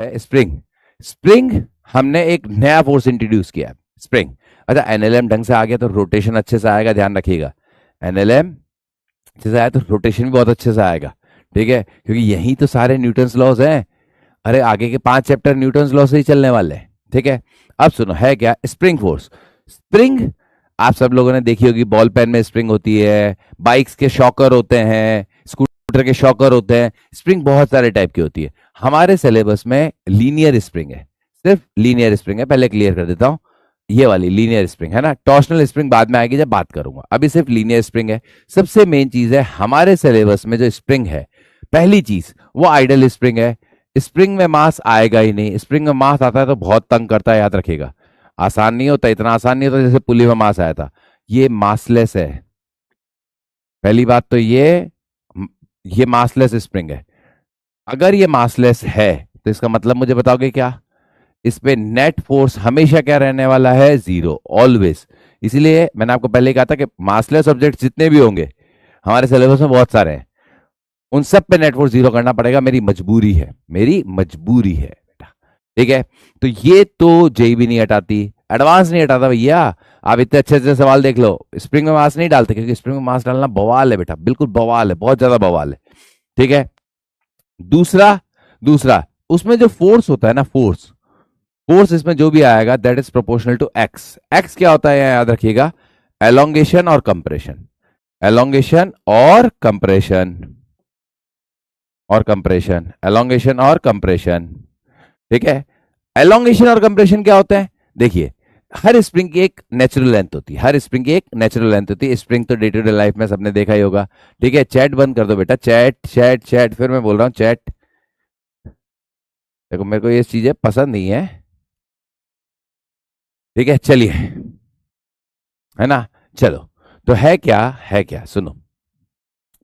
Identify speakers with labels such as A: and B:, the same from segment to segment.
A: है spring. Spring हमने एक नया फोर्स इंट्रोड्यूस किया, स्प्रिंग। अच्छा, एनएलएम ढंग से आ गया तो रोटेशन अच्छे से आएगा, ध्यान रखिएगा। एनएलएम अच्छे से आया तो रोटेशन भी बहुत अच्छे से आएगा, ठीक है, क्योंकि यही तो सारे न्यूटन्स लॉज हैं। अरे आगे के 5 चैप्टर न्यूटन्स लॉ से ही चलने वाले हैं, ठीक है। अब सुनो, है क्या स्प्रिंग फोर्स। स्प्रिंग आप सब लोगों ने देखी होगी, बॉल पेन में स्प्रिंग होती है, बाइक्स के शॉकर होते हैं, स्कूटर के शॉकर होते हैं, स्प्रिंग बहुत सारे टाइप की होती है। हमारे सिलेबस में लीनियर स्प्रिंग है, सिर्फ लीनियर स्प्रिंग है, पहले क्लियर कर देता हूं। ये वाली लीनियर स्प्रिंग है ना, टॉर्शनल स्प्रिंग बाद में आएगी जब बात करूंगा, अभी सिर्फ लीनियर स्प्रिंग है। सबसे मेन चीज है हमारे सिलेबस में जो स्प्रिंग है, पहली चीज वो आइडल स्प्रिंग है। स्प्रिंग में मास आएगा ही नहीं, स्प्रिंग में मास आता है तो बहुत तंग करता है, याद रखिएगा। आसान नहीं होता, इतना आसान नहीं होता जैसे पुली में मास आया था। ये मासलेस है, पहली बात तो ये मासलेस स्प्रिंग है। अगर ये मासलेस है तो इसका मतलब मुझे बताओगे क्या, इस पे नेट फोर्स हमेशा क्या रहने वाला है, जीरो, ऑलवेज। इसीलिए मैंने आपको पहले कहा था कि मासलेस ऑब्जेक्ट जितने भी होंगे हमारे सिलेबस में, बहुत सारे हैं, उन सब पे नेट फोर्स जीरो करना पड़ेगा, मेरी मजबूरी है, मेरी मजबूरी है बेटा, ठीक है। तो ये तो जेई भी नहीं हटाती, एडवांस नहीं हटाता भैया। आप इतने अच्छे अच्छे सवाल देख लो, स्प्रिंग में मास नहीं डालते, क्योंकि स्प्रिंग में मास डालना बवाल है बेटा, बिल्कुल बवाल है, बहुत ज्यादा बवाल है, ठीक है। दूसरा दूसरा उसमें जो फोर्स होता है ना, फोर्स फोर्स इसमें जो भी आएगा that is proportional to X. X क्या होता है याद रखिएगा, एलोंगेशन और कंप्रेशन, एलोंगेशन और कंप्रेशन, और कंप्रेशन, एलोंगेशन और कंप्रेशन, ठीक है। एलोंगेशन और कंप्रेशन क्या होते हैं, देखिए, हर स्प्रिंग की एक नेचुरल लेंथ होती है, हर स्प्रिंग की एक नेचुरल लेंथ होती है। स्प्रिंग तो डे टू डे लाइफ में सबने देखा ही होगा, ठीक है। चैट बंद कर दो बेटा, चैट चैट चैट, फिर मैं बोल रहा हूं चैट। देखो मेरे को ये चीजें पसंद नहीं है, ठीक है, चलिए, है ना। चलो, तो है क्या सुनो,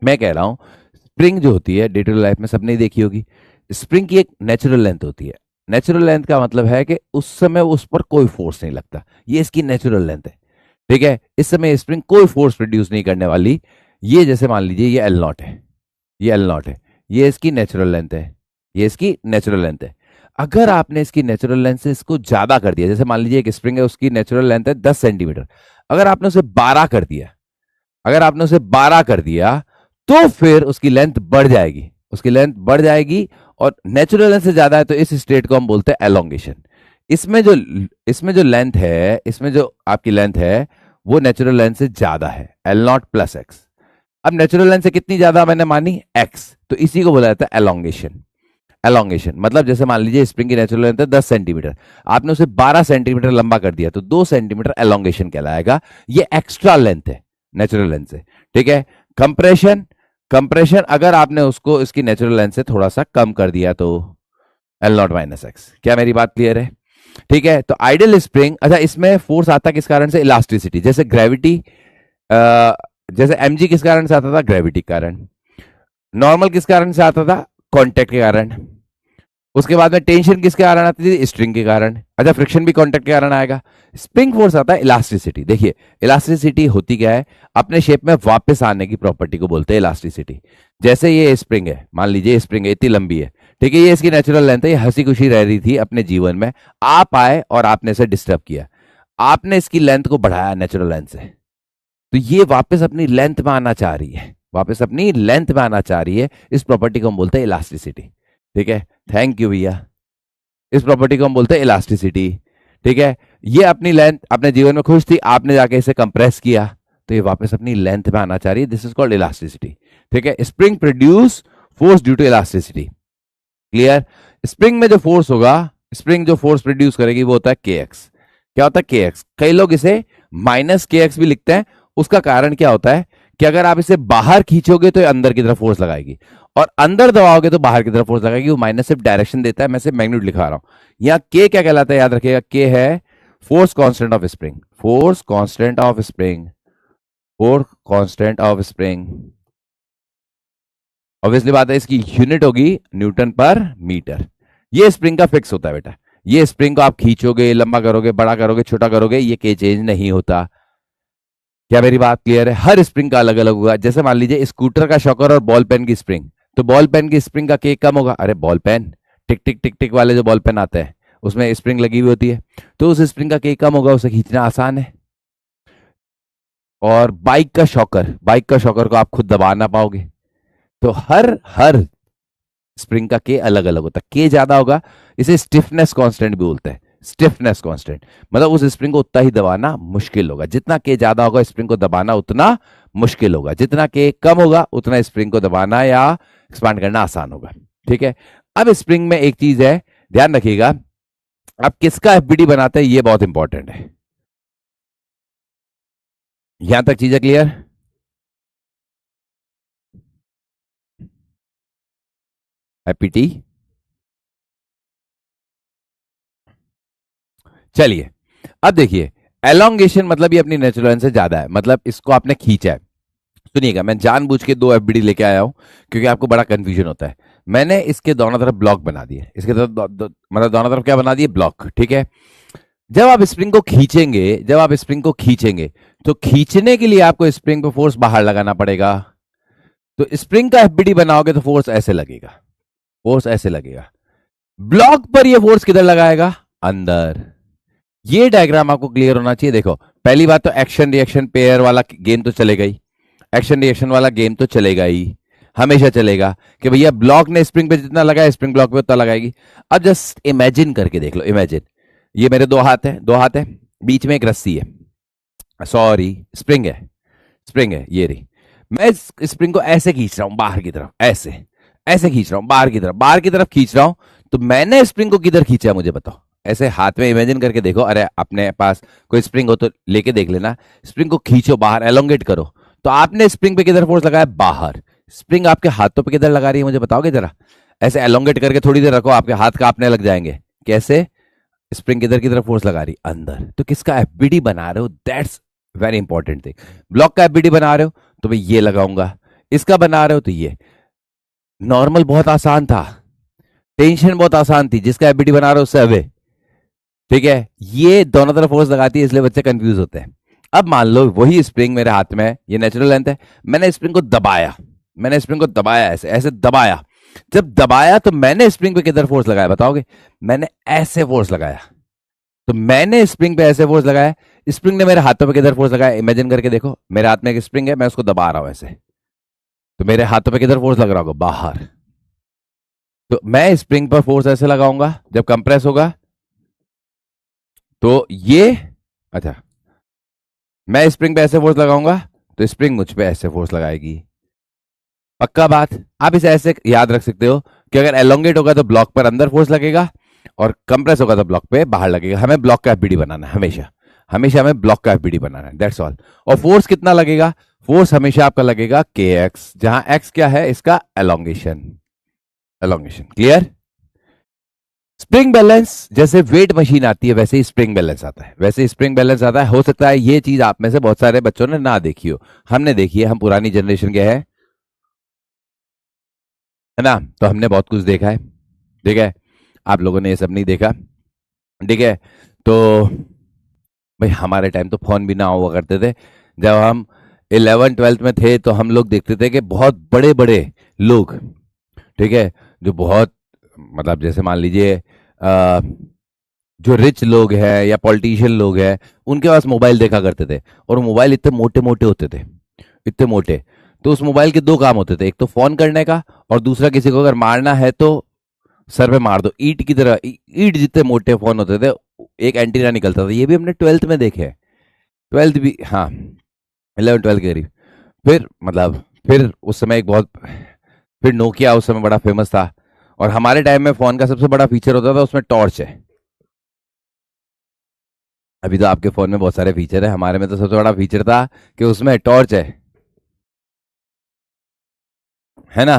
A: मैं कह रहा हूं स्प्रिंग जो होती है डे टू डे लाइफ में सबने देखी होगी। स्प्रिंग की एक नेचुरल लेंथ होती है, नेचुरल लेंथ का मतलब है कि उस समय उस पर कोई फोर्स नहीं लगता, ये इसकी नेचुरल लेंथ है, ठीक है। इस समय स्प्रिंग कोई फोर्स प्रोड्यूस नहीं करने वाली। ये जैसे मान लीजिए ये एल नॉट है, ये एल नॉट है, ये इसकी नेचुरल लेंथ है, ये इसकी नेचुरल लेंथ है। अगर आपने इसकी नेचुरल लेंथ से इसको ज्यादा कर दिया, जैसे मान लीजिए एक स्प्रिंग है, उसकी नेचुरल लेंथ है 10 सेंटीमीटर, अगर आपने उसे 12 कर दिया, अगर आपने उसे 12 कर दिया तो फिर उसकी लेंथ बढ़ जाएगी, उसकी लेंथ बढ़ जाएगी, और नेचुरल लेंथ से ज्यादा है तो इस स्टेट को हम बोलते हैं एलोंगेशन। इसमें जो लेंथ है, इसमें जो आपकी लेंथ है वो नेचुरल लेंथ से ज्यादा है, एल नॉट प्लस एक्स। अब नेचुरल लेंथ से कितनी ज्यादा मैंने मानी, एक्स, तो इसी को बोला जाता है एलोंगेशन। एलोंगेशन मतलब जैसे मान लीजिए स्प्रिंग की नेचुरल लेंथ है 10 सेंटीमीटर, आपने उसे 12 सेंटीमीटर लंबा कर दिया तो 2 सेंटीमीटर एलोंगेशन कहलाएगा, ये एक्स्ट्रा लेंथ है नेचुरल लेंथ से, ठीक है। कंप्रेशन, कंप्रेशन अगर आपने उसको इसकी नेचुरल लेंथ से थोड़ा सा कम कर दिया तो एल नॉट माइनस एक्स। क्या मेरी बात क्लियर है, ठीक है। तो आइडियल स्प्रिंग, अच्छा इसमें फोर्स आता किस कारण से, इलास्टिसिटी, जैसे ग्रेविटी, जैसे एमजी किस कारण से आता था, ग्रेविटी के कारण। नॉर्मल किस कारण से आता था, कांटेक्ट के कारण। उसके बाद में टेंशन किसके कारण आती थी, स्ट्रिंग के कारण। अच्छा, फ्रिक्शन भी कांटेक्ट के कारण आएगा। स्प्रिंग फोर्स आता है इलास्टिसिटी। देखिए इलास्टिसिटी होती क्या है, अपने शेप में वापस आने की प्रॉपर्टी को बोलते हैं इलास्टिसिटी। जैसे ये स्प्रिंग है, मान लीजिए स्प्रिंग है, इतनी लंबी है, ठीक है, ये इसकी नेचुरल लेंथ है, ये हंसी खुशी रह रही थी अपने जीवन में, आप आए और आपने इसे डिस्टर्ब किया, आपने इसकी लेंथ को बढ़ाया नेचुरल लेंथ से, तो ये वापस अपनी लेंथ में आना चाह रही है, वापस अपनी लेंथ में आना चाह रही है। इस प्रॉपर्टी को हम बोलते हैं इलास्टिसिटी, ठीक है। थैंक यू भैया, इस प्रॉपर्टी को हम बोलते हैं इलास्टिसिटी, ठीक है। ये अपनी लेंथ, अपने जीवन में खुश थी, आपने जाके इसे कंप्रेस किया तो ये वापस अपनी लेंथ में आना चाह रही है, दिस इज कॉल्ड इलास्टिसिटी, ठीक है। Spring produce force due to elasticity, clear. Spring में जो फोर्स होगा, स्प्रिंग जो फोर्स प्रोड्यूस करेगी वो होता है के एक्स। क्या होता है के एक्स, कई लोग इसे माइनस के एक्स भी लिखते हैं। उसका कारण क्या होता है कि अगर आप इसे बाहर खींचोगे तो ये अंदर की तरफ फोर्स लगाएगी, और अंदर दबाओगे तो बाहर की तरफ फोर्स लगाएगी। वो माइनस सिर्फ डायरेक्शन देता है, मैं सिर्फ मैग्नीट्यूड लिखा रहा हूं। यहाँ के क्या कहलाता है, याद रखिएगा, के है force constant of spring, force constant of spring, force constant of spring. Obviously बात है इसकी यूनिट होगी न्यूटन पर मीटर। ये स्प्रिंग का फिक्स होता है बेटा, ये स्प्रिंग को आप खींचोगे, लंबा करोगे, बड़ा करोगे, छोटा करोगे, ये के चेंज नहीं होता। क्या मेरी बात क्लियर है। हर स्प्रिंग का अलग अलग होगा। जैसे मान लीजिए स्कूटर का शॉकर और बॉल पेन की स्प्रिंग, तो बॉल पेन की स्प्रिंग का के कम होगा, अरे बॉल पेन, टिक टिक टिक टिक वाले जो बॉल पेन आते हैं उसमें स्प्रिंग लगी हुई होती है, तो उस स्प्रिंग का के कम होगा, उसे खींचना आसान है। और बाइक का शॉकर को आप खुद दबा ना पाओगे। तो हर हर स्प्रिंग का के अलग अलग होता है। के ज्यादा होगा, इसे स्टिफनेस कांस्टेंट भी बोलते हैं। स्टिफनेस कांस्टेंट मतलब उस स्प्रिंग को उतना ही दबाना मुश्किल होगा। जितना के ज्यादा होगा स्प्रिंग को दबाना उतना मुश्किल होगा, जितना के कम होगा उतना स्प्रिंग को दबाना या एक्सपांड करना आसान होगा। ठीक है। अब स्प्रिंग में एक चीज है, ध्यान रखिएगा, आप किसका एफबीडी बनाते हैं ये बहुत इंपॉर्टेंट है। यहां तक चीजें क्लियर? एपीटी। चलिए अब देखिए, एलोंगेशन मतलब ये अपनी नेचुरल से ज्यादा है, मतलब इसको आपने खींचा है। सुनिएगा, मैं जानबूझ के दो एफबीडी लेके आया हूं क्योंकि आपको बड़ा कंफ्यूजन होता है। मैंने इसके दोनों तरफ ब्लॉक बना दिए, इसके तरफ मतलब दोनों तरफ क्या बना दिए, ब्लॉक। ठीक है। जब आप स्प्रिंग को खींचेंगे तो खींचने के लिए आपको स्प्रिंग पे फोर्स बाहर लगाना पड़ेगा। तो स्प्रिंग का एफबीडी बनाओगे तो फोर्स ऐसे लगेगा, फोर्स ऐसे लगेगा। ब्लॉक पर ये फोर्स किधर लगाएगा, अंदर। ये डायग्राम आपको क्लियर होना चाहिए। देखो, पहली बात तो एक्शन रिएक्शन पेयर वाला गेम तो चलेगा ही, एक्शन रिएक्शन वाला गेम तो चलेगा ही, हमेशा चलेगा कि भैया ब्लॉक ने स्प्रिंग पे जितना लगाया स्प्रिंग ब्लॉक पे उतना लगाएगी। अब जस्ट इमेजिन करके देख लो, इमेजिन ये मेरे दो हाथ है, बीच में एक रस्सी है, सॉरी स्प्रिंग है ये रही। मैं इस स्प्रिंग को ऐसे खींच रहा हूं बाहर की तरफ, ऐसे खींच रहा हूं बाहर की तरफ खींच रहा हूं। तो मैंने स्प्रिंग को किधर खींचा मुझे बताओ, ऐसे हाथ में इमेजिन करके देखो। अरे अपने पास कोई स्प्रिंग हो तो लेके देख लेना, स्प्रिंग को खींचो बाहर, एलोंगेट करो, तो आपने स्प्रिंग पे किधर फोर्स लगाया, बाहर। स्प्रिंग आपके हाथों पे किधर लगा रही है मुझे बताओगे जरा? ऐसे एलोंगेट करके थोड़ी देर रखो, आपके हाथ कांपने लग जाएंगे। कैसे? स्प्रिंग किधर की तरफ फोर्स लगा रही, अंदर। तो किसका एफबीडी बना रहे हो, that's very important thing. Block का एफबीडी बना रहे हो तो भाई ये लगाऊंगा, इसका बना रहे हो तो ये। नॉर्मल बहुत आसान था, टेंशन बहुत आसान थी, जिसका एफबीडी बना रहे हो उससे अवे। ठीक है। ये दोनों तरफ फोर्स लगाती है इसलिए बच्चे कंफ्यूज होते हैं। अब मान लो वही स्प्रिंग मेरे हाथ में है, ये नेचुरल लेंथ है, मैंने स्प्रिंग को दबाया ऐसे ऐसे दबाया। जब दबाया तो मैंने स्प्रिंग पे किधर फोर्स लगाया बताओगे? मैंने ऐसे फोर्स लगाया। तो मैंने स्प्रिंग पे ऐसे फोर्स लगाया, स्प्रिंग ने मेरे हाथों पे किधर फोर्स लगाया, इमेजिन करके देखो। मेरे हाथ में एक स्प्रिंग है, मैं उसको दबा रहा हूं ऐसे, तो मेरे हाथों पे किधर फोर्स लग रहा होगा, बाहर। तो मैं स्प्रिंग पर फोर्स ऐसे लगाऊंगा, जब कंप्रेस होगा तो ये, अच्छा, मैं स्प्रिंग पे ऐसे फोर्स लगाऊंगा तो स्प्रिंग मुझ पे ऐसे फोर्स लगाएगी। पक्का बात? आप इसे ऐसे याद रख सकते हो कि अगर एलोंगेट होगा तो ब्लॉक पर अंदर फोर्स लगेगा, और कंप्रेस होगा तो ब्लॉक पे बाहर लगेगा। हमें ब्लॉक का एफबीडी बनाना है, हमेशा हमेशा हमें ब्लॉक का एफबीडी बनाना है, दैट्स ऑल। और फोर्स कितना लगेगा? फोर्स हमेशा आपका लगेगा के एक्स, जहां एक्स क्या है, इसका एलोंगेशन। क्लियर? स्प्रिंग बैलेंस जैसे वेट मशीन आती है वैसे ही स्प्रिंग बैलेंस आता है। हो सकता है ये चीज आप में से बहुत सारे बच्चों ने ना देखी हो, हमने देखी है, हम पुरानी जनरेशन के हैं, है ना? तो हमने बहुत कुछ देखा है। ठीक है। आप लोगों ने ये सब नहीं देखा। ठीक है। तो भाई हमारे टाइम तो फोन भी ना हुआ करते थे। जब हम 11th-12th में थे तो हम लोग देखते थे कि बहुत बड़े बड़े लोग, ठीक है, जो बहुत, मतलब जैसे मान लीजिए जो रिच लोग हैं या पॉलिटिशियन लोग हैं, उनके पास मोबाइल देखा करते थे, और मोबाइल इतने मोटे मोटे होते थे, इतने मोटे। तो उस मोबाइल के दो काम होते थे, एक तो फोन करने का, और दूसरा किसी को अगर मारना है तो सर पे मार दो, ईट की तरह। ईट जितने मोटे फोन होते थे, एक एंटीना निकलता था। ये भी हमने 12th में देखे हैं, 12th भी, हाँ 11-12 के करीब। फिर मतलब फिर उस समय एक बहुत, फिर नोकिया उस समय बड़ा फेमस था। और हमारे टाइम में फोन का सबसे बड़ा फीचर होता था उसमें टॉर्च है। अभी तो आपके फोन में बहुत सारे फीचर है, हमारे में तो सबसे बड़ा फीचर था कि उसमें टॉर्च है ना?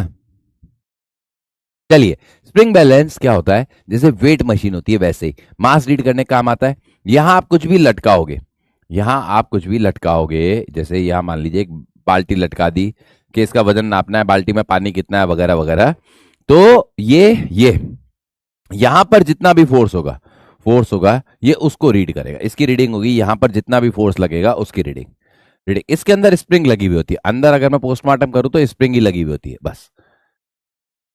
A: चलिए, स्प्रिंग बैलेंस क्या होता है? जैसे वेट मशीन होती है वैसे ही मास रीड करने का काम आता है। यहां आप कुछ भी लटकाओगे, जैसे यहां मान लीजिए एक बाल्टी लटका दी कि इसका वजन नापना है, बाल्टी में पानी कितना है, वगैरह वगैरह। तो ये यहां पर जितना भी फोर्स होगा ये उसको रीड करेगा, इसकी रीडिंग होगी। यहां पर जितना भी फोर्स लगेगा उसकी रीडिंग। इसके अंदर स्प्रिंग लगी हुई होती है, अंदर अगर मैं पोस्टमार्टम करूं तो स्प्रिंग ही लगी हुई होती है, बस।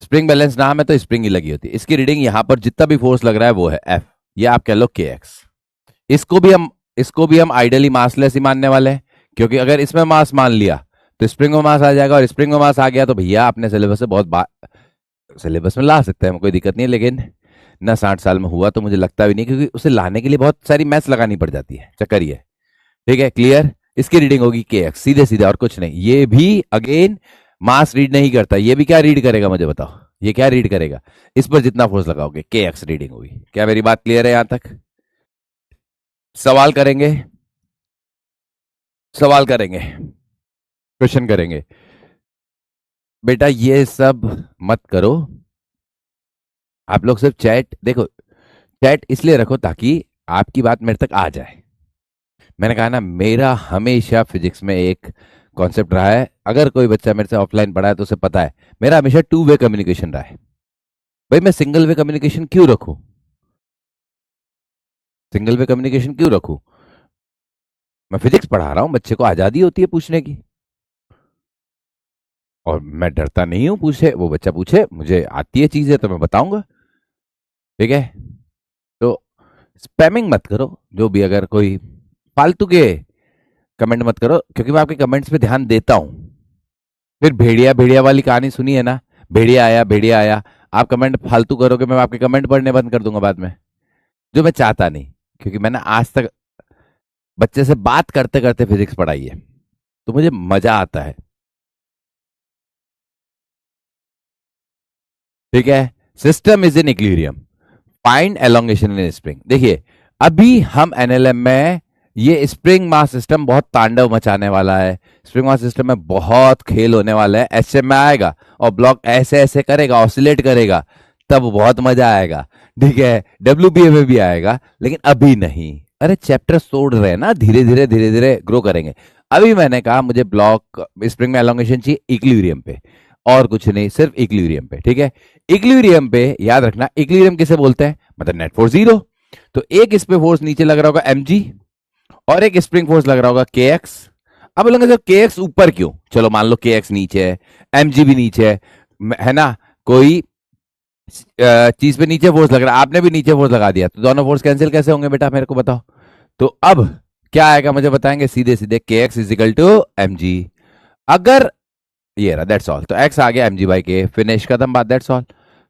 A: स्प्रिंग बैलेंस नाम है तो स्प्रिंग ही लगी होती है। इसकी रीडिंग यहां पर जितना भी फोर्स लग रहा है वो है एफ, ये आप कह लो के एक्स। इसको भी हम आइडियली मासलेस ही मानने वाले हैं, क्योंकि अगर इसमें मास मान लिया तो स्प्रिंग में मास आ जाएगा, और स्प्रिंग में मास आ गया तो भैया अपने सिलेबस से सिलेबस में ला सकते हैं, कोई दिक्कत नहीं है। लेकिन ना 60 साल में हुआ तो मुझे लगता भी नहीं, क्योंकि उसे लाने के लिए बहुत सारी मैथ्स लगानी पड़ जाती है, चक्कर ये। ठीक है, क्लियर। इसकी रीडिंग होगी के एक्स, सीधे सीधे, और कुछ नहीं। ये भी अगेन मास रीड नहीं करता, ये भी क्या रीड करेगा मुझे बताओ, ये क्या रीड करेगा, इस पर जितना फोर्स लगाओगे के एक्स रीडिंग होगी। क्या मेरी बात क्लियर है यहां तक? सवाल करेंगे, सवाल करेंगे, क्वेश्चन करेंगे। बेटा ये सब मत करो, आप लोग सिर्फ चैट देखो, चैट इसलिए रखो ताकि आपकी बात मेरे तक आ जाए। मैंने कहा ना, मेरा हमेशा फिजिक्स में एक कॉन्सेप्ट रहा है, अगर कोई बच्चा मेरे से ऑफलाइन पढ़ा है तो उसे पता है, मेरा हमेशा 2 वे कम्युनिकेशन रहा है। भाई मैं सिंगल वे कम्युनिकेशन क्यों रखूं, सिंगल वे कम्युनिकेशन क्यों रखूं? मैं फिजिक्स पढ़ा रहा हूं, बच्चे को आजादी होती है पूछने की, और मैं डरता नहीं हूं, पूछे वो बच्चा पूछे, मुझे आती है चीजें तो मैं बताऊंगा। ठीक है, तो स्पैमिंग मत करो, जो भी अगर कोई फालतू के कमेंट मत करो, क्योंकि मैं आपके कमेंट्स पे ध्यान देता हूं। फिर भेड़िया भेड़िया वाली कहानी सुनी है ना, भेड़िया आया भेड़िया आया, आप कमेंट फालतू करोगे, मैं आपके कमेंट पढ़ने बंद कर दूंगा बाद में, जो मैं चाहता नहीं। क्योंकि मैंने आज तक बच्चे से बात करते करते फिजिक्स पढ़ाई है, तो मुझे मजा आता है। ठीक है, system is in equilibrium, find elongation in spring. देखिए अभी हम एनएलएम में ये स्प्रिंग मास सिस्टम बहुत तांडव मचाने वाला है, स्प्रिंग मास सिस्टम में बहुत खेल होने वाला है। एचएम में आएगा और ब्लॉक ऐसे ऐसे करेगा, ऑसिलेट करेगा, तब बहुत मजा आएगा। ठीक है, डब्ल्यूबीए में भी आएगा, लेकिन अभी नहीं। अरे चैप्टर तोड़ रहे हैं ना, धीरे धीरे ग्रो करेंगे। अभी मैंने कहा मुझे ब्लॉक स्प्रिंग में एलोंगेशन चाहिए इक्विलिब्रियम पे, और कुछ नहीं, सिर्फ इक्विलिब्रियम पे। ठीक है, इक्विलिब्रियम पे याद रखना, इक्विलिब्रियम किसे बोलते हैं, मतलब नेट फोर्स जीरो। तो एक इस पे फोर्स नीचे लग रहा होगा mg, और एक स्प्रिंग फोर्स लग रहा होगा के एक्स। अब बोलेंगे सर के एक्स ऊपर क्यों, चलो मान लो के एक्स नीचे है, mg भी नीचे है ना, कोई चीज पे नीचे फोर्स लग रहा है, आपने भी नीचे फोर्स लगा दिया, तो दोनों फोर्स कैंसिल कैसे होंगे बेटा, मेरे को बताओ। तो अब क्या आएगा मुझे बताएंगे, सीधे सीधे K X is equal to M G. अगर ये रहा, दैट्स ऑल। तो एक्स आ गया mg बाई के, फिनिश, खत्म बात, दैट्स ऑल।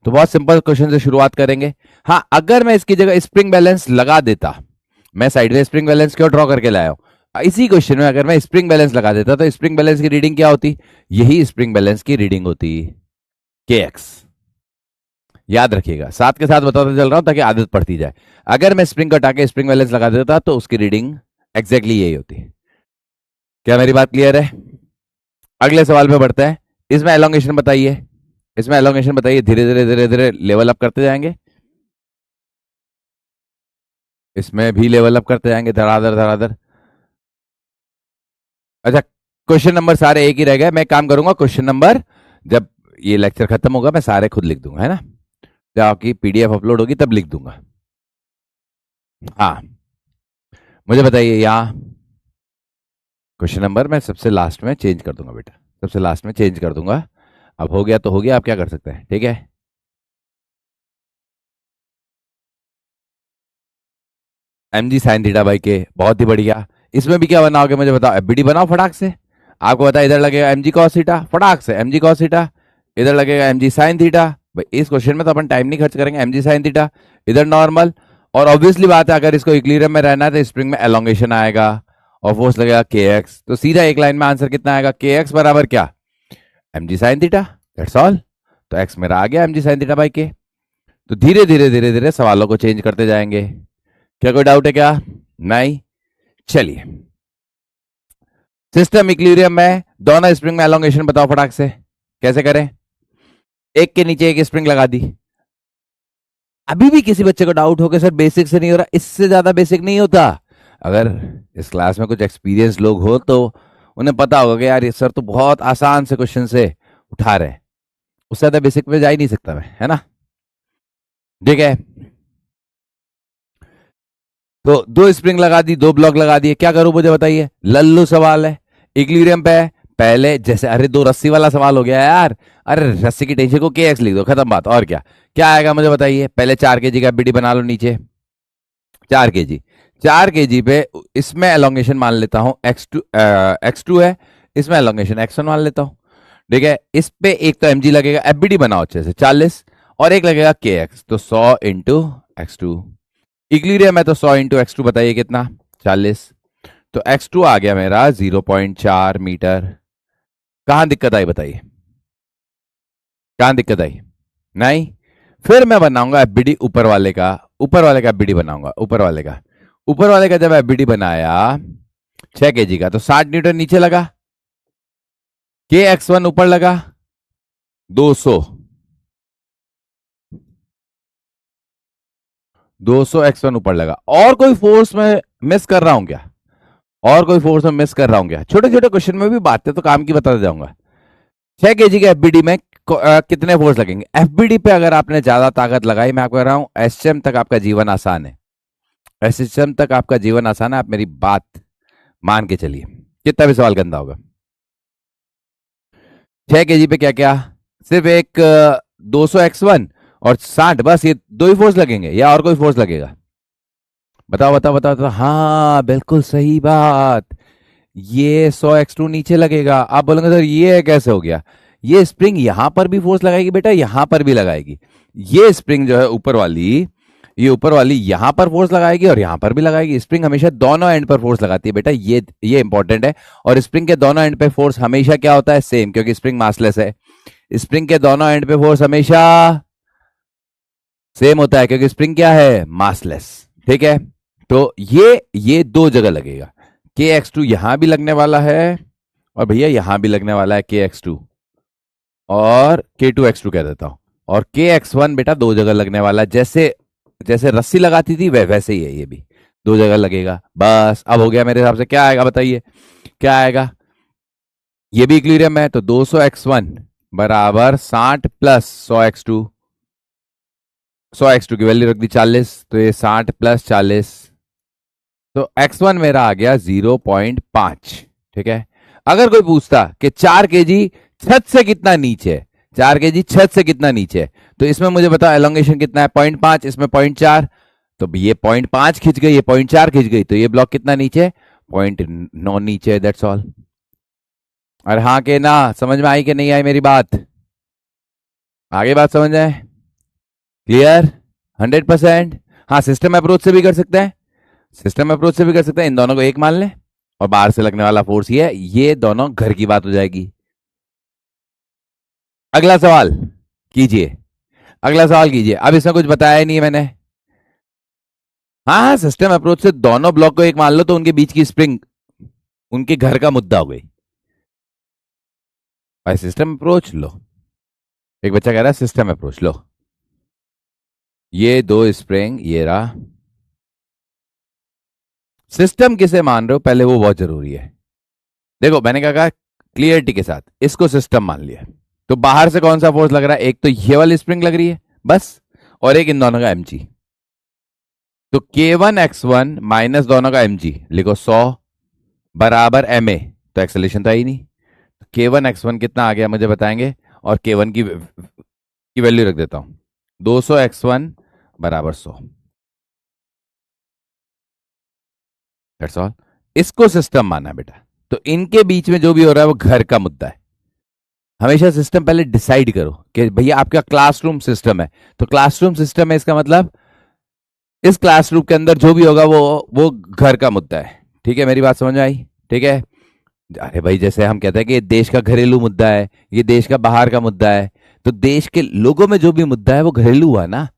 A: तो बहुत सिंपल क्वेश्चन से शुरुआत करेंगे। हाँ, अगर मैं इसकी जगह स्प्रिंग बैलेंस लगा देता, मैं साइड में स्प्रिंग बैलेंस क्यों ड्रॉ करके लाया हूं, इसी क्वेश्चन में अगर मैं स्प्रिंग बैलेंस लगा देता तो स्प्रिंग बैलेंस की रीडिंग क्या होती, यही स्प्रिंग बैलेंस की रीडिंग होती, के एक्स। याद रखिएगा, साथ के साथ बताता चल रहा हूं ताकि आदत पड़ती जाए। अगर मैं स्प्रिंग कटा के स्प्रिंग बैलेंस लगा देता तो उसकी रीडिंग एग्जैक्टली यही होती। क्या मेरी बात क्लियर है? अगले सवाल पे बढ़ते हैं। इसमें एलोंगेशन बताइए, इसमें एलोंगेशन बताइए, धीरे धीरे लेवल अप करते जाएंगे, इसमें भी लेवल अप करते जाएंगे धड़ाधड़ धड़ाधड़। अच्छा, क्वेश्चन नंबर सारे एक ही रह गए। मैं काम करूंगा, क्वेश्चन नंबर जब ये लेक्चर खत्म होगा मैं सारे खुद लिख दूंगा, है ना, जब आपकी पीडीएफ अपलोड होगी तब लिख दूंगा। हाँ, मुझे बताइए यहाँ क्वेश्चन नंबर मैं सबसे लास्ट में चेंज कर दूंगा बेटा, सबसे लास्ट में चेंज कर दूंगा। अब हो गया तो हो गया, आप क्या कर सकते हैं। ठीक है, M G sine theta by K, बहुत ही बढ़िया। इसमें भी क्या बनाओगे मुझे बताओ, एफबीडी बनाओ फटाक से। आपको पता है इधर लगेगा एम जी कॉस थीटा, फटाक से एम जी कॉस थीटा, इधर लगेगा एम जी साइन थीटा। भाई इस क्वेश्चन में तो अपन टाइम नहीं खर्च करेंगे, एम जी साइन थीटा, इधर नॉर्मल। और ऑब्वियसली बात है, अगर इसको इक्विलिब्रियम में रहना है तो स्प्रिंग में एलोंगेशन आएगा और फोर्स लगेगा के एक्स। तो सीधा एक लाइन में आंसर कितना आएगा, के एक्स बराबर क्या, M G sine theta, that's all. तो एक्स मेरा आ गया M G sine theta by K. तो धीरे धीरे सवालों को चेंज करते जाएंगे। क्या कोई डाउट है क्या? नहीं, चलिए। सिस्टम इक्विलिब्रियम में दोनों स्प्रिंग में एलोंगेशन बताओ फटाक से, कैसे करें। एक के नीचे एक स्प्रिंग लगा दी। अभी भी किसी बच्चे को डाउट हो कि सर बेसिक से नहीं हो रहा, इससे ज्यादा बेसिक नहीं होता। अगर इस क्लास में कुछ एक्सपीरियंस लोग हो तो उन्हें पता होगा कि यार ये सर तो बहुत आसान से क्वेश्चन से उठा रहे हैं, उससे ज्यादा बेसिक में जा ही नहीं सकता मैं, है ना। ठीक है, तो दो स्प्रिंग लगा दी, दो ब्लॉक लगा दिए, क्या करूं मुझे बताइए, लल्लू सवाल है। इक्विलिब्रियम पे है, पहले जैसे, अरे दो रस्सी वाला सवाल हो गया यार। अरे रस्सी की टेंशन को के एक्स लिख दो, खत्म बात। और क्या क्या आएगा मुझे बताइए। पहले 4 kg का एफबीडी बना लो नीचे। 4 kg, 4 kg पे इसमें एलोंगेशन मान लेता हूं x2 है, इसमें एलोंगेशन x1 मान लेता हूं। ठीक है, इस पे एक तो mg लगेगा, एफबीडी बनाओ अच्छे से 40, और एक लगेगा kx, तो 100 इंटू x2। इक्लिरियम है तो 100 इंटू x2 बताइए कितना, 40। तो x2 आ गया मेरा 0.4 मीटर। कहां दिक्कत आई बताइए, कहां दिक्कत आई? नहीं। फिर मैं बनाऊंगा एफबीडी ऊपर वाले का, ऊपर वाले का एफबीडी बनाऊंगा, ऊपर वाले का जब एफबीडी बनाया 6 kg का, तो 60 न्यूटन नीचे लगा, के x1 ऊपर लगा 200, 200 x1 ऊपर लगा। और कोई फोर्स में मिस कर रहा हूं क्या? और कोई फोर्स में मिस कर रहा हूं क्या? छोटे छोटे क्वेश्चन में भी बातें तो काम की बताते जाऊंगा। 6 kg के एफबीडी में कितने फोर्स लगेंगे? एफबीडी पे अगर आपने ज्यादा ताकत लगाई, मैं आपको कह रहा हूं एसएम तक आपका जीवन आसान है, एसएम तक आपका जीवन आसान है। आप मेरी बात मान के चलिए, कितना भी सवाल गंदा होगा। 6 kg पे क्या क्या, सिर्फ एक 200 x1 और 60, बस ये दो ही फोर्स लगेंगे या और कोई फोर्स लगेगा? बताओ बताओ बताओ, बताओ। हाँ बिल्कुल सही बात, ये 100 x2 नीचे लगेगा। आप बोलेंगे सर ये कैसे हो गया? ये स्प्रिंग यहां पर भी फोर्स लगाएगी बेटा, यहां पर भी लगाएगी। ये स्प्रिंग जो है ऊपर वाली, ये ऊपर वाली यहां पर फोर्स लगाएगी और यहां पर भी लगाएगी। स्प्रिंग हमेशा दोनों एंड पर फोर्स लगाती है बेटा, ये इंपॉर्टेंट है। और स्प्रिंग के दोनों एंड पे फोर्स हमेशा क्या होता है? सेम, क्योंकि स्प्रिंग मासलेस है। स्प्रिंग के दोनों एंड पे फोर्स हमेशा सेम होता है, क्योंकि स्प्रिंग क्या है? मासलेस। ठीक है, तो ये दो जगह लगेगा। के x2 यहां भी लगने वाला है, और भैया यहां भी लगने वाला है के x2, और k2x2 कह देता हूं। और के x1 बेटा दो जगह लगने वाला है, जैसे जैसे रस्सी लगाती थी वैसे ही है, ये भी दो जगह लगेगा। बस अब हो गया मेरे हिसाब से। क्या आएगा बताइए, क्या आएगा? ये भी इक्विलिब्रियम है, तो 200 x1 बराबर 60 प्लस 100 x2। 100 x2 की वैल्यू रख दी 40, तो ये 60 प्लस 40, तो x1 मेरा आ गया 0.5। ठीक है, अगर कोई पूछता कि 4 kg छत से कितना नीचे है, 4 kg छत से कितना नीचे है, तो इसमें मुझे बताओ एलोंगेशन कितना है? 0.5, इसमें 0.4, तो ये 0.5 खिंच गई, ये 0.4 खिंच गई, तो ये ब्लॉक कितना नीचे? 0.9 नीचे। That's all. और हाँ के ना, समझ में आई कि नहीं आई मेरी बात? आगे बात समझ आए? क्लियर? 100%? हाँ, सिस्टम अप्रोच से भी कर सकते हैं, सिस्टम अप्रोच से भी कर सकते हैं। इन दोनों को एक मान लें, और बाहर से लगने वाला फोर्स ये दोनों घर की बात हो जाएगी। अगला सवाल कीजिए, अगला सवाल कीजिए। अब इसमें कुछ बताया ही नहीं है मैंने। हाँ हाँ, सिस्टम अप्रोच से दोनों ब्लॉक को एक मान लो, तो उनके बीच की स्प्रिंग उनके घर का मुद्दा हो गई। भाई सिस्टम अप्रोच लो, एक बच्चा कह रहा है सिस्टम अप्रोच लो, ये दो स्प्रिंग, ये रहा। सिस्टम किसे मान रहे हो पहले, वो बहुत जरूरी है। देखो मैंने क्या कहा, क्लियरिटी के साथ इसको सिस्टम मान लिया, तो बाहर से कौन सा फोर्स लग रहा है? एक तो ये वाली स्प्रिंग लग रही है बस, और एक इन दोनों का mg। तो k1x1 माइनस दोनों का mg लिखो 100 बराबर ma, तो एक्सेलेरेशन तो आई नहीं। k1x1 कितना आ गया मुझे बताएंगे? और k1 की वैल्यू रख देता हूं, 200 x1 बराबर 100। That's all. इसको सिस्टम माना है बेटा। तो इनके बीच में जो भी हो रहा है वो घर का मुद्दा है। हमेशा सिस्टम पहले डिसाइड करो कि भैया आपका क्लासरूम सिस्टम है, तो क्लासरूम सिस्टम है, इसका मतलब इस क्लासरूम के अंदर जो भी होगा वो घर का मुद्दा है। ठीक है, मेरी बात समझ में आई? ठीक है। अरे भाई जैसे हम कहते हैं कि देश का घरेलू मुद्दा है, ये देश का बाहर का मुद्दा है, तो देश के लोगों में जो भी मुद्दा है वो घरेलू हुआ ना।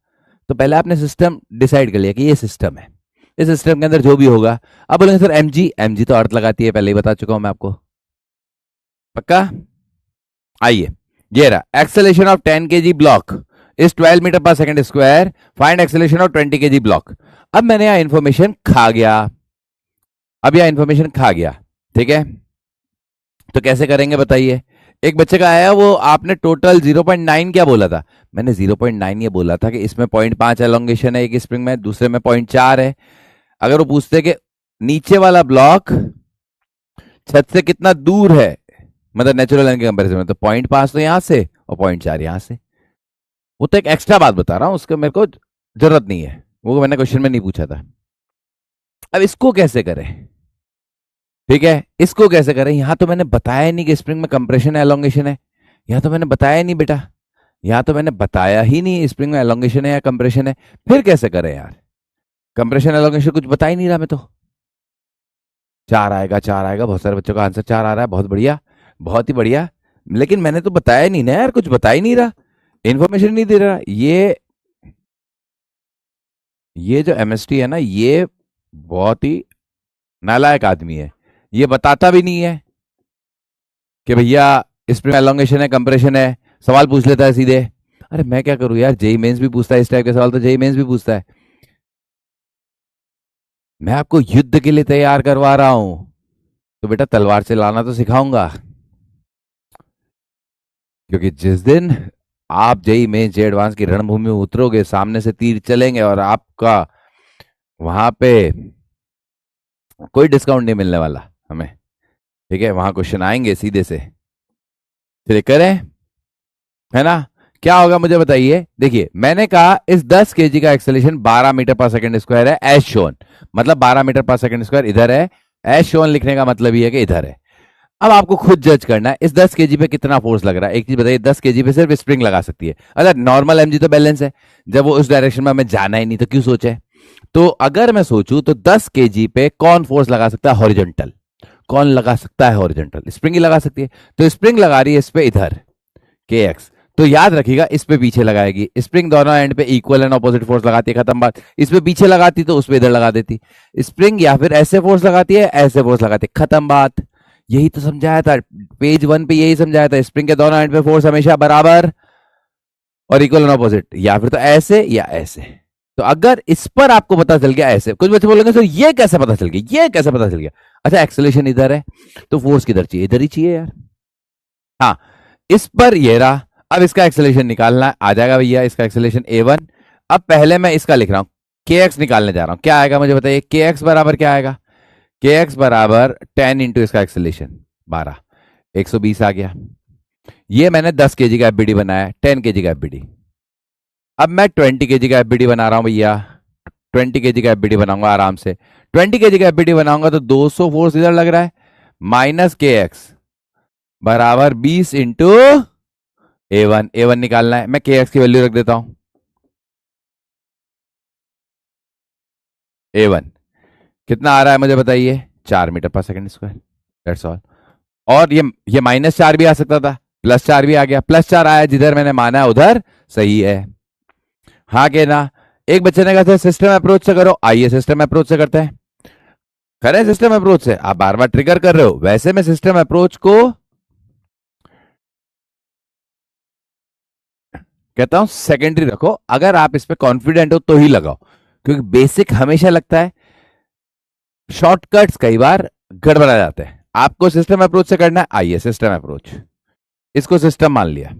A: तो पहले आपने सिस्टम डिसाइड कर लिया कि ये सिस्टम है, इस सिस्टम के अंदर जो भी होगा। अब बोलेंगे सर एमजी तो अर्थ लगाती है, पहले ही बता चुका हूं मैं आपको। पक्का? आइए, ये रहा acceleration of 10 kg block is 12 metre per second square, find acceleration of 20 kg block. अब मैंने यह इंफॉर्मेशन खा गया, अब यह इंफॉर्मेशन खा गया। ठीक है, तो कैसे करेंगे बताइए? एक बच्चे का आया, वो आपने टोटल 0.9 क्या बोला था? मैंने 0.9 ये बोला था कि इसमें 0.5 एलोंगेशन है एक स्प्रिंग में, दूसरे में 0.4 है। अगर वो पूछते कि नीचे वाला ब्लॉक छत से कितना दूर है, मतलब नेचुरल लाइन के कंपैरिजन में, तो 0.5 तो यहां से और 0.4 यहां से। वो तो एक एक्स्ट्रा बात बता रहा हूं, उसका मेरे को जरूरत नहीं है, वो मैंने क्वेश्चन में नहीं पूछा था। अब इसको कैसे करें? ठीक है, इसको कैसे करें? यहां तो मैंने बताया नहीं कि स्प्रिंग में कंप्रेशन है एलोंगेशन है, यहां तो मैंने बताया नहीं बेटा, यहां तो मैंने बताया ही नहीं स्प्रिंग में एलोंगेशन है या कंप्रेशन है। फिर कैसे करें यार? कंप्रेशन एलोंगेशन कुछ बता ही नहीं रहा मैं तो। 4 आएगा, 4 आएगा, बहुत सारे बच्चों का आंसर 4 आ रहा है, बहुत बढ़िया, बहुत ही बढ़िया। लेकिन मैंने तो बताया नहीं ना यार, कुछ बता ही नहीं रहा, इन्फॉर्मेशन नहीं दे रहा। ये जो एमएसटी है ना, ये बहुत ही नालायक आदमी है। ये बताता भी नहीं है कि भैया स्प्रिंग एलोंगेशन है कंप्रेशन है, सवाल पूछ लेता है सीधे। अरे मैं क्या करूं यार, जेई मेंस भी पूछता है इस टाइप के सवाल, तो जेई मेंस भी पूछता है। मैं आपको युद्ध के लिए तैयार करवा रहा हूं, तो बेटा तलवार चलाना तो सिखाऊंगा। क्योंकि जिस दिन आप जेई मेंस जे एडवांस की रणभूमि में उतरोगे, सामने से तीर चलेंगे और आपका वहां पे कोई डिस्काउंट नहीं मिलने वाला हमें। ठीक है, वहां क्वेश्चन आएंगे सीधे से। चलिए करें, है ना? क्या होगा मुझे बताइए। देखिए मैंने कहा इस 10 केजी का acceleration 12 metre per second square है एज शोन, मतलब 12 मीटर पर सेकंड स्क्वायर इधर है, एज शोन लिखने का मतलब ये है कि इधर है। अब आपको खुद जज करना है इस 10 केजी पे कितना फोर्स लग रहा है। एक चीज बताइए, 10 केजी पे सिर्फ स्प्रिंग लगा सकती है, अगर नॉर्मल एमजी तो बैलेंस है, जब वो उस डायरेक्शन में हमें जाना ही नहीं तो क्यों सोचे। तो अगर मैं सोचूं तो 10 केजी पे कौन फोर्स लगा सकता है हॉरिजॉन्टल, कौन लगा सकता है हॉरिजॉन्टल? स्प्रिंग ही लगा सकती है। तो स्प्रिंग लगा रही है इस पे इधर के एक्स, तो याद रखिएगा इस पे पीछे लगाएगी। स्प्रिंग दोनों एंड पे इक्वल एंड ऑपोजिट फोर्स लगाती है, खत्म बात। इस पे पीछे लगाती तो उस पे इधर लगा देती। स्प्रिंग या फिर ऐसे फोर्स लगाती है, ऐसे फोर्स लगाती है, खत्म बात। यही तो समझाया था पेज 1 पे, यही समझाया था। स्प्रिंग के दोनों एंड पे फोर्स हमेशा बराबर और इक्वल एंड ऑपोजिट, या फिर तो ऐसे या ऐसे। तो अगर इस पर आपको पता चल गया ऐसे, कुछ बच्चे बोलेंगे सर ये कैसे पता चल गया, ये कैसे पता चल गया? अच्छा एक्सेलरेशन इधर है तो फोर्स किधर चाहिए? इधर ही चाहिए यार। हाँ, इस पर ये रहा। अब इसका एक्सेलरेशन निकालना है, आ जाएगा भैया इसका एक्सेलरेशन a1। अब पहले मैं इसका लिख रहा हूं, kx निकालने जा रहा हूं। क्या आएगा मुझे बताइए, kx बराबर क्या आएगा? kx बराबर 10 इंटू इसका एक्सेलरेशन 12, 120 आ गया। ये मैंने 10 केजी का एफबीडी बनाया, 10 केजी का एफबीडी। अब मैं 20 केजी का एफबीडी बना रहा हूं भैया, 20 केजी का एफबीडी बनाऊंगा आराम से। 20 केजी का एफबीडी बनाऊंगा तो 200 फोर्स इधर लग रहा है, माइनस kx बराबर 20 इंटू a1 निकालना है। मैं kx की वैल्यू रख देता हूं, a1 कितना आ रहा है मुझे बताइए, 4 metre per second square, that's all. और ये -4 भी आ सकता था, +4 भी आ गया, +4 आया, जिधर मैंने माना है उधर सही है। हाँ के ना? एक बच्चे ने कहा था सिस्टम अप्रोच से करो, आइए सिस्टम अप्रोच से करते हैं। करें सिस्टम अप्रोच से? आप बार बार ट्रिगर कर रहे हो। वैसे मैं सिस्टम अप्रोच को कहता हूं सेकेंडरी रखो, अगर आप इस पे कॉन्फिडेंट हो तो ही लगाओ, क्योंकि बेसिक हमेशा लगता है, शॉर्टकट्स कई बार गड़बड़ा जाते हैं। आपको सिस्टम अप्रोच से करना है, आइए सिस्टम अप्रोच, इसको सिस्टम मान लिया।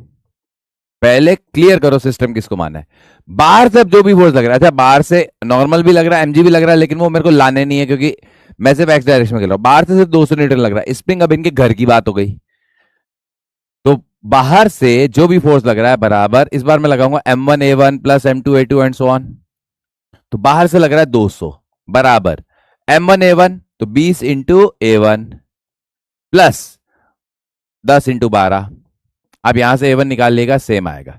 A: पहले क्लियर करो सिस्टम किसको माना है। बाहर से अब जो भी फोर्स लग रहा है, अच्छा बाहर से नॉर्मल भी लग रहा है, एमजी भी लग रहा है, लेकिन वो मेरे को लाने नहीं है क्योंकि मैं सिर्फ एक्स डायरेक्शन में खेल रहा हूं। बाहर से सिर्फ 200 न्यूटन लग रहा है, स्प्रिंग अब इनके घर की बात हो गई। तो बाहर से जो भी फोर्स लग रहा है बराबर, इस बार मैं लगाऊंगा m1a1 plus m2a2 and so on. तो बाहर से लग रहा है 200 बराबर m1a1 तो 20 इंटू a1 प्लस 10 इंटू 12। अब यहां से a1 निकाल लेगा, सेम आएगा।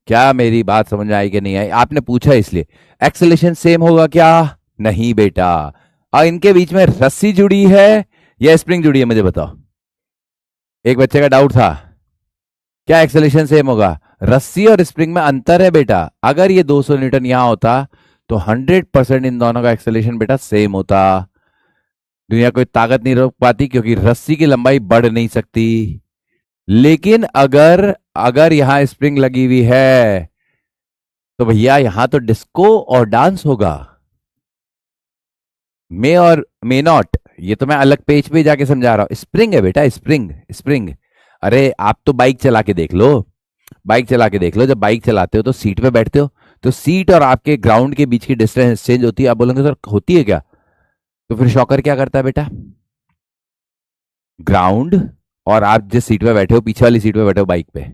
A: क्या मेरी बात समझ में आई कि नहीं आई? आपने पूछा इसलिए। एक्सेलेरेशन सेम होगा क्या? नहीं बेटा। और इनके बीच में रस्सी जुड़ी है या स्प्रिंग जुड़ी है, मुझे बताओ। एक बच्चे का डाउट था, क्या एक्सेलेरेशन सेम होगा? रस्सी और स्प्रिंग में अंतर है बेटा। अगर ये 200 न्यूटन यहां होता तो 100% इन दोनों का एक्सेलेरेशन बेटा सेम होता। दुनिया कोई ताकत नहीं रोक पाती, क्योंकि रस्सी की लंबाई बढ़ नहीं सकती। लेकिन अगर अगर यहां स्प्रिंग लगी हुई है तो भैया यहां तो डिस्को और डांस होगा। मे और मे नॉट, ये तो मैं अलग पेज पे जाके समझा रहा हूं। स्प्रिंग है बेटा, स्प्रिंग स्प्रिंग। अरे आप तो बाइक चला के देख लो, बाइक चला के देख लो। जब बाइक चलाते हो तो सीट पे बैठते हो, तो सीट और आपके ग्राउंड के बीच की डिस्टेंस चेंज होती है। आप बोलेंगे सर होती है क्या? तो फिर शॉकर क्या करता है बेटा? ग्राउंड और आप जिस सीट पे बैठे हो, पीछे वाली सीट पे बैठे हो बाइक पे,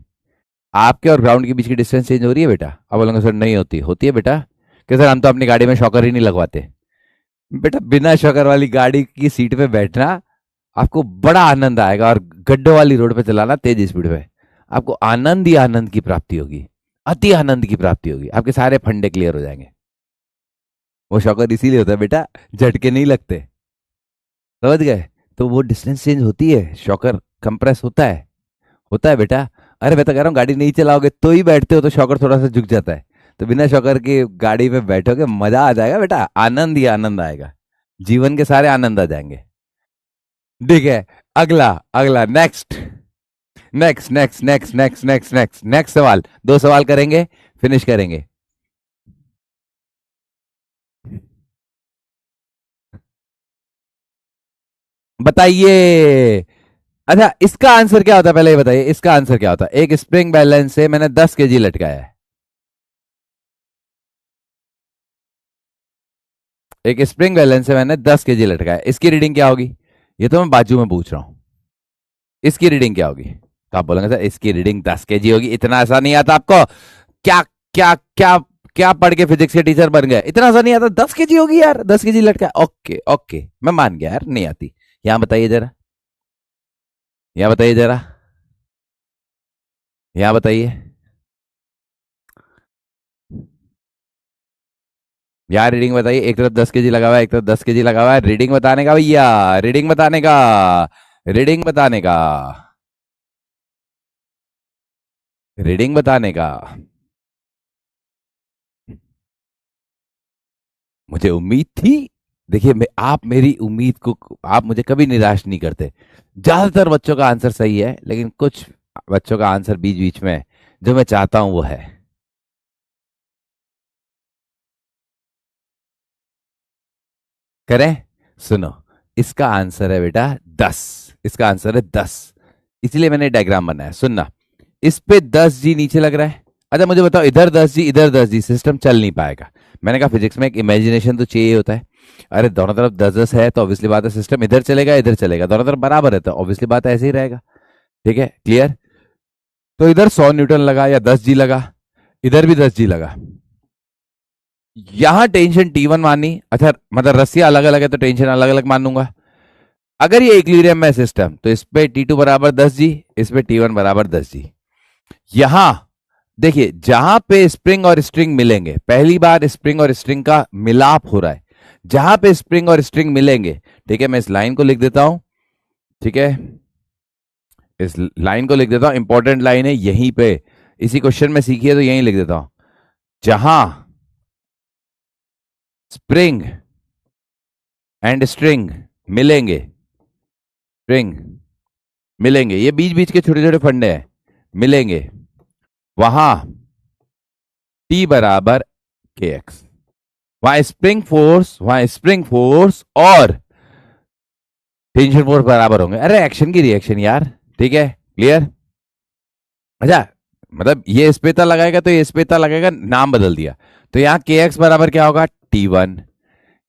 A: आपके और ग्राउंड के बीच की डिस्टेंस चेंज हो रही है बेटा? अब बोलेंगे सर नहीं होती। होती है बेटा। कि सर हम तो अपनी गाड़ी में शॉकर ही नहीं लगवाते। बेटा बिना शॉकर वाली गाड़ी की सीट पे बैठना, आपको बड़ा आनंद आएगा, और गड्ढों वाली रोड पे चलाना तेज स्पीड पे, आपको आनंद ही आनंद की प्राप्ति होगी, अति आनंद की प्राप्ति होगी, आपके सारे फंडे क्लियर हो जाएंगे। वो शॉकर इसीलिए होता है बेटा, झटके नहीं लगते, समझ गए? तो वो डिस्टेंस चेंज होती है, शॉकर कंप्रेस होता है, होता है बेटा। अरे मैं तो कह रहा हूँ गाड़ी नहीं चलाओगे तो ही बैठते हो तो शॉकर थोड़ा सा झुक जाता है, तो बिना शॉकर की गाड़ी में बैठोगे मजा आ जाएगा बेटा, आनंद ही आनंद आएगा, जीवन के सारे आनंद आ जाएंगे। ठीक है। अगला, अगला, next, next, next, next, next, next, next, next सवाल। दो सवाल करेंगे, फिनिश करेंगे। बताइए। अच्छा, इसका आंसर क्या होता है, पहले ये बताइए, इसका आंसर क्या होता है? एक स्प्रिंग बैलेंस से मैंने 10 kg लटकाया है। एक स्प्रिंग बैलेंस से मैंने 10 kg लटकाया है, इसकी रीडिंग क्या होगी? ये तो मैं बाजू में पूछ रहा हूं। इसकी रीडिंग क्या होगी? तो आप बोलेंगे सर इसकी रीडिंग 10 kg होगी, इतना ऐसा नहीं आता आपको? क्या क्या क्या क्या पढ़ के फिजिक्स के टीचर बन गए? इतना सा नहीं आता, 10 kg होगी यार, 10 kg लटका। ओके ओके, मैं मान गया यार, नहीं आती। यहां बताइए जरा, यहां बताइए जरा, यहां बताइए यार, रीडिंग बताइए। एक तरफ 10 kg लगा हुआ है, एक तरफ 10 kg लगा हुआ है, रीडिंग बताने का भैया, रीडिंग बताने का, रीडिंग बताने का, रीडिंग बताने का। मुझे उम्मीद थी। देखिए आप मेरी उम्मीद को, आप मुझे कभी निराश नहीं करते। ज्यादातर बच्चों का आंसर सही है, लेकिन कुछ बच्चों का आंसर बीच बीच में है। जो मैं चाहता हूं वो है। करें? सुनो, इसका आंसर है बेटा 10। इसका आंसर है 10, इसलिए मैंने डायग्राम बनाया। सुनना, इस पे 10 G नीचे लग रहा है। अच्छा मुझे बताओ, इधर 10 G इधर 10 G, सिस्टम चल नहीं पाएगा। मैंने कहा फिजिक्स में एक इमेजिनेशन तो चाहिए होता है। अरे दोनों तरफ 10-10 है तो ऑब्वियसली बात है सिस्टम इधर चलेगा इधर चलेगा, दोनों तरफ बराबर है तो ऑब्वियसली बात है ऐसे ही रहेगा। ठीक है, क्लियर? तो इधर 100 न्यूटन लगा या 10 G लगा, इधर भी 10 G लगा। यहां टेंशन T1 मानी, अच्छा मतलब रस्सियां अलग अलग है तो टेंशन अलग अलग मानूंगा। अगर ये इक्विलिब्रियम में सिस्टम तो इस पे T2 बराबर 10 G, इस पे T1 बराबर 10 G। यहां देखिए, जहां पे स्प्रिंग और स्ट्रिंग मिलेंगे, पहली बार स्प्रिंग और स्ट्रिंग का मिलाप हो रहा है, जहां पे स्प्रिंग और स्ट्रिंग मिलेंगे। ठीक है, मैं इस लाइन को लिख देता हूं। ठीक है, इस लाइन को लिख देता हूं, इंपॉर्टेंट लाइन है यहीं पे, इसी क्वेश्चन में सीखी है तो यहीं लिख देता हूं। जहां स्प्रिंग एंड स्ट्रिंग मिलेंगे, स्ट्रिंग मिलेंगे, ये बीच बीच के छोटे छोटे फंडे हैं, मिलेंगे, वहां टी बराबर के एक्स। वहां स्प्रिंग फोर्स और टेंशन फोर्स बराबर होंगे। अरे एक्शन की रिएक्शन यार। ठीक है, क्लियर? अच्छा, मतलब ये स्पेता लगाएगा तो ये स्पेता लगाएगा, नाम बदल दिया। तो यहाँ के एक्स बराबर क्या होगा? T1।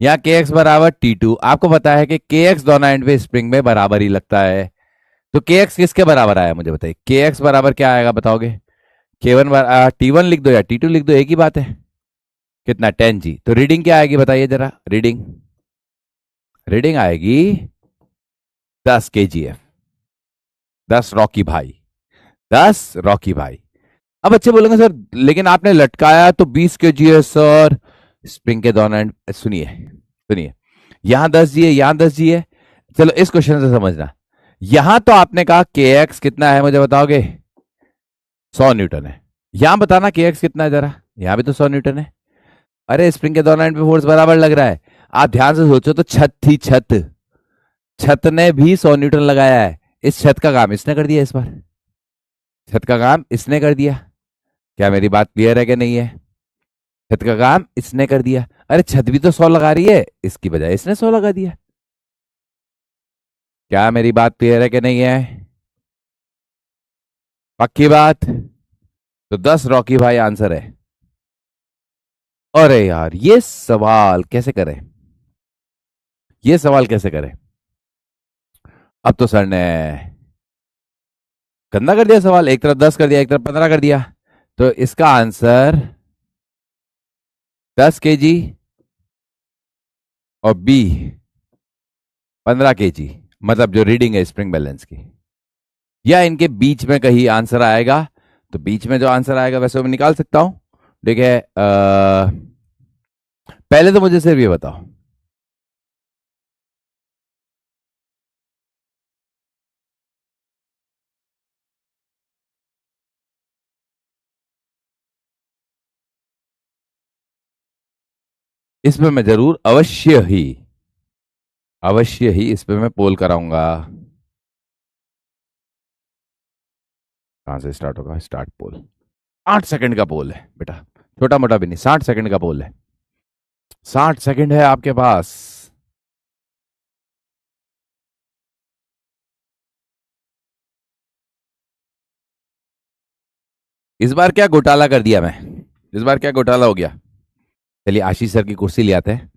A: यहाँ के एक्स बराबर T2। आपको पता है कि के एक्स दोनों एंड पे स्प्रिंग में बराबर ही लगता है। तो के एक्स किसके बराबर आया मुझे बताइए? के एक्स बराबर क्या आएगा बताओगे? K1 T1 लिख दो या T2 लिख दो, एक ही बात है। कितना? 10 G। तो रीडिंग क्या आएगी बताइए जरा? रीडिंग, रीडिंग आएगी 10 kgf। 10 रॉकी भाई। अब बच्चे बोलेंगे सर लेकिन आपने लटकाया तो 20 kg है सर, स्प्रिंग के दोनों एंड। सुनिए, सुनिए, यहां 10 G है, यहां 10 G है। चलो इस क्वेश्चन से समझना, यहां तो आपने कहा के एक्स कितना है मुझे बताओगे? 100 न्यूटन है। यहां बताना के एक्स कितना है जरा, यहां भी तो 100 न्यूटन है। अरे स्प्रिंग के दोनों एंड पे फोर्स बराबर लग रहा है। आप ध्यान से सोचो तो छत थी, छत, छत ने भी 100 न्यूटन लगाया है। इस छत का काम इसने कर दिया, इस बार छत का काम इसने कर दिया। क्या मेरी बात क्लियर है कि नहीं है? छत का काम इसने कर दिया। अरे छत भी तो 100 लगा रही है, इसकी बजाय इसने 100 लगा दिया। क्या मेरी बात क्लियर है कि नहीं है? पक्की बात? तो 10 रॉकी भाई आंसर है। अरे यार ये सवाल कैसे करें, ये सवाल कैसे करें? अब तो सर ने गंदा कर दिया सवाल, एक तरफ 10 कर दिया, एक तरफ 15 कर दिया। तो इसका आंसर 10 kg और बी 15 kg, मतलब जो रीडिंग है स्प्रिंग बैलेंस की, या इनके बीच में कहीं आंसर आएगा। तो बीच में जो आंसर आएगा वैसे मैं निकाल सकता हूं। ठीक है, पहले तो मुझे सिर्फ ये बताओ, इसमें मैं जरूर अवश्य ही इस पे मैं पोल कराऊंगा। कहां से स्टार्ट होगा? स्टार्ट पोल 60 सेकंड का पोल है बेटा, छोटा मोटा भी नहीं, 60 सेकंड का पोल है। 60 सेकंड है आपके पास। इस बार क्या घोटाला कर दिया मैं, इस बार क्या घोटाला हो गया? चलिए आशीष सर की कुर्सी ले आते हैं।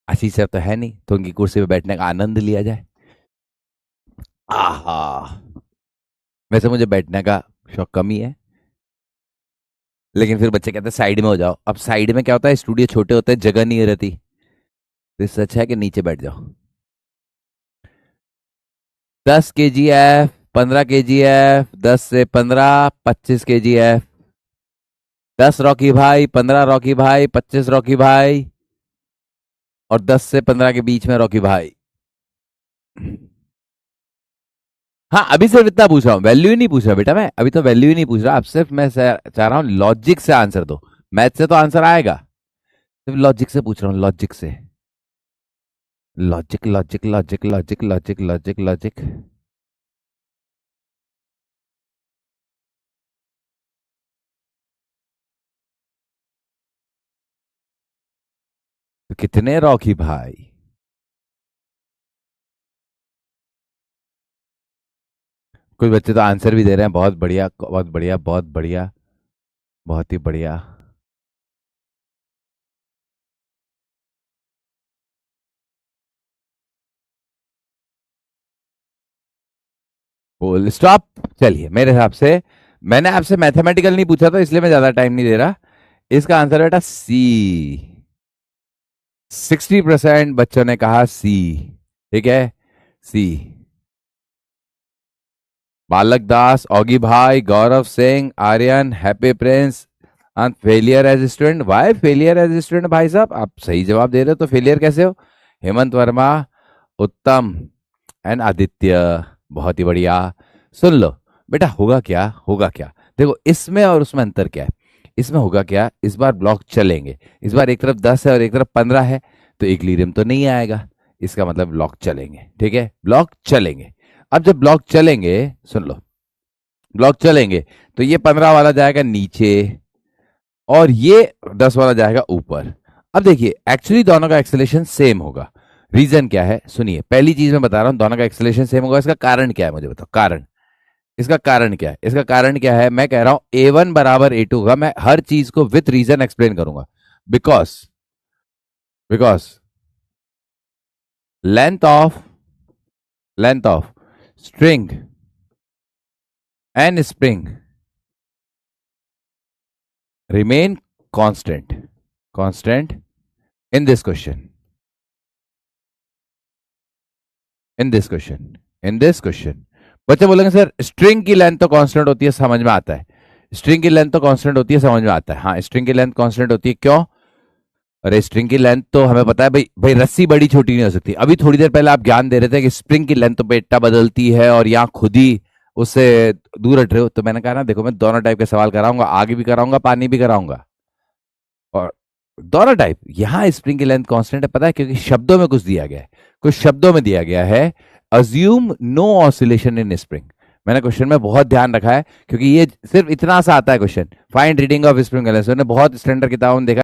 A: आशीष सर तो है नहीं, तो उनकी कुर्सी पे बैठने का आनंद लिया जाए। आहा, वैसे मुझे बैठने का शौक कम ही है, लेकिन फिर बच्चे कहते हैं साइड में हो जाओ। अब साइड में क्या होता है, स्टूडियो छोटे होते हैं, जगह नहीं रहती, तो सच है कि नीचे बैठ जाओ। 10 kg F, 15 kg F, 10 से 15, 25 kg F। 10 रॉकी भाई, 15 रॉकी भाई, 25 रॉकी भाई, और 10 से 15 के बीच में रॉकी भाई। हाँ, अभी सिर्फ इतना पूछ रहा हूँ, वैल्यू ही नहीं पूछ रहा बेटा मैं, अभी तो वैल्यू ही नहीं पूछ रहा। अब सिर्फ मैं चाह रहा हूँ लॉजिक से आंसर दो। मैथ से तो आंसर आएगा, सिर्फ लॉजिक से पूछ रहा हूँ, लॉजिक से। Logic logic logic logic logic logic logic. तो कितने रॉकी भाई? कुछ बच्चे तो आंसर भी दे रहे हैं, बहुत बढ़िया बहुत बढ़िया बहुत बढ़िया, बहुत ही बढ़िया। बोल स्टॉप। चलिए, मेरे हिसाब से मैंने आपसे मैथमेटिकल नहीं पूछा था, इसलिए मैं ज्यादा टाइम नहीं दे रहा। इसका आंसर बेटा सी। 60% बच्चों ने कहा सी। ठीक है, सी। बालक दास, ऑगी भाई, Gaurav Singh, Aryan, Happy Prince, and failure as student. Why failure as student भाई साहब? आप सही जवाब दे रहे हो तो फेलियर कैसे हो? हेमंत वर्मा, उत्तम एंड आदित्य, बहुत ही बढ़िया। सुन लो बेटा, होगा क्या, होगा क्या, देखो इसमें और उसमें अंतर क्या है। इसमें होगा क्या, इस बार ब्लॉक चलेंगे, इस बार एक तरफ 10 है और एक तरफ 15 है, तो इक्विलिब्रियम तो नहीं आएगा, इसका मतलब ब्लॉक चलेंगे। ठीक है, ब्लॉक चलेंगे। अब जब ब्लॉक चलेंगे, सुन लो, ब्लॉक चलेंगे तो ये 15 वाला जाएगा नीचे और ये 10 वाला जाएगा ऊपर। अब देखिए, एक्चुअली दोनों का एक्सेलेरेशन सेम होगा। रीजन क्या है सुनिए, पहली चीज मैं बता रहा हूं, दोनों का एक्सेलेरेशन सेम होगा। इसका कारण क्या है मुझे बताओ, कारण, इसका कारण क्या है? इसका कारण क्या है? मैं कह रहा हूं A1 बराबर A2 होगा। मैं हर चीज को विथ रीजन एक्सप्लेन करूंगा। Because because length of string and spring remain constant in this question, बच्चे बोलेंगे सर स्ट्रिंग की लेंथ तो कांस्टेंट होती है, समझ में आता है, स्ट्रिंग की लेंथ तो कांस्टेंट होती है, समझ में आता है। हाँ, स्ट्रिंग की लेंथ कांस्टेंट होती है, क्यों? अरे स्ट्रिंग की लेंथ तो हमें पता है भाई, रस्सी बड़ी छोटी नहीं हो सकती। अभी थोड़ी देर पहले आप ज्ञान दे रहे थे कि स्प्रिंग की लेंथ तो बेटा बदलती है और यहाँ खुद ही उससे दूर हट रहे हो। तो मैंने कहा ना, देखो मैं दोनों टाइप के सवाल कराऊंगा, आगे भी कराऊंगा, पानी भी कराऊंगा, और दोनों टाइप। यहां स्प्रिंग की लेंथ कांस्टेंट है, पता है, क्योंकि शब्दों में कुछ दिया गया है, कुछ शब्दों में दिया गया है, assume no oscillation in spring. मैंने क्वेश्चन में बहुत ध्यान रखा है, क्योंकि ये सिर्फ इतना सा आता है question, find reading of spring balance. मैंने बहुत स्टैंडर्ड किताबों में देखा।